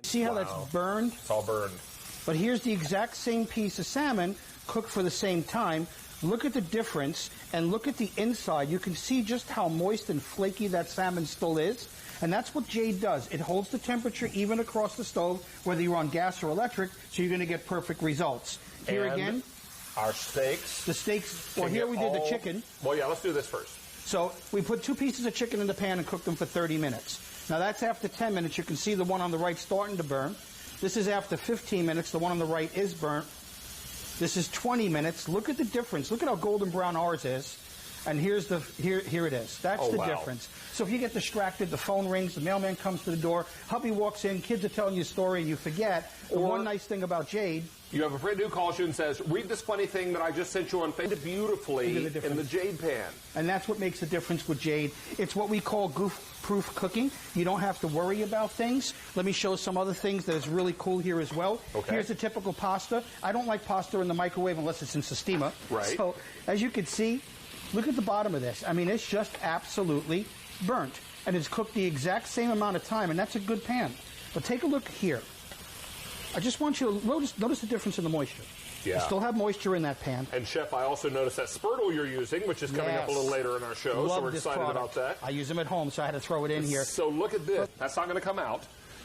See how that's burned? It's all burned. But here's the exact same piece of salmon cooked for the same time. Look at the difference and look at the inside. You can see just how moist and flaky that salmon still is. And that's what Jade does. It holds the temperature even across the stove, whether you're on gas or electric, so you're going to get perfect results. Here and again, our steaks. the steaks. Well, here we did the chicken. Well, yeah, let's do this first. So we put 2 pieces of chicken in the pan and cooked them for 30 minutes. Now that's after 10 minutes. You can see the one on the right starting to burn. This is after 15 minutes. The one on the right is burnt. This is 20 minutes. Look at the difference. Look at how golden brown ours is. And here's the here it is. That's the difference. So if you get distracted, the phone rings, the mailman comes to the door, hubby walks in, kids are telling you a story, and you forget. The one nice thing about Jade, you have a friend who calls you and says, "Read this funny thing that I just sent you on Facebook beautifully in the Jade pan." And that's what makes the difference with Jade. It's what we call goof-proof cooking. You don't have to worry about things. Let me show some other things that is really cool here as well. Okay. Here's a typical pasta. I don't like pasta in the microwave unless it's in Sistema. Right. So as you can see, look at the bottom of this. I mean, it's just absolutely burnt. And it's cooked the exact same amount of time, and that's a good pan. But take a look here. I just want you to notice the difference in the moisture. Yeah. I still have moisture in that pan. And Chef, I also noticed that Spurtle you're using, which is coming up a little later in our show, Love so we're this excited product. about that. I use them at home, so I had to throw it in here. So look at this. That's not going to come out,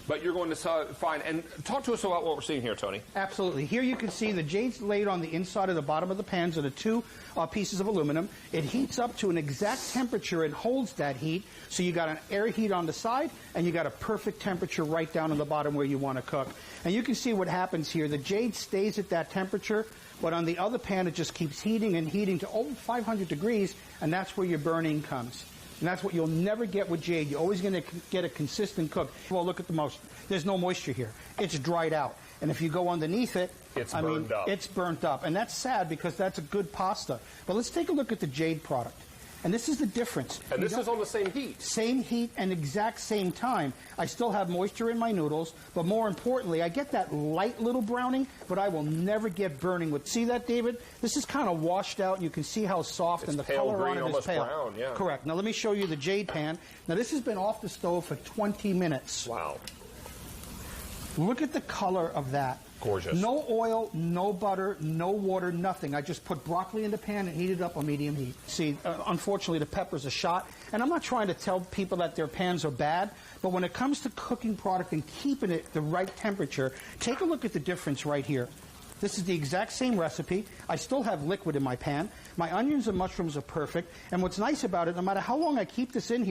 but you're going to find. And talk to us about what we're seeing here, Tony. Absolutely. Here you can see the Jade's laid on the inside of the bottom of the pans are the 2 pieces of aluminum. It heats up to an exact temperature and holds that heat. So you got an air heat on the side, and you got a perfect temperature right down on the bottom where you want to cook. And you can see what happens here. The Jade stays at that temperature, but on the other pan it just keeps heating and heating to over 500 degrees, and that's where your burning comes. And that's what you'll never get with Jade. You're always going to get a consistent cook. Well, look at the moisture. There's no moisture here. It's dried out. And if you go underneath it, it's burned up. It's burnt up. And that's sad because that's a good pasta. But let's take a look at the Jade product. And this is the difference. And this is on the same heat. Same heat and exact same time. I still have moisture in my noodles, but more importantly, I get that light little browning, but I will never get burning with. See that, David? This is kind of washed out, and you can see how soft and the color on it is pale. Brown, yeah. Correct. Now let me show you the Jade pan. Now this has been off the stove for 20 minutes. Wow. Look at the color of that. Gorgeous. No oil, no butter, no water, nothing. I just put broccoli in the pan and heat it up on medium heat. See, unfortunately, the pepper's a shot. And I'm not trying to tell people that their pans are bad, but when it comes to cooking product and keeping it the right temperature, take a look at the difference right here. This is the exact same recipe. I still have liquid in my pan. My onions and mushrooms are perfect. And what's nice about it, no matter how long I keep this in here,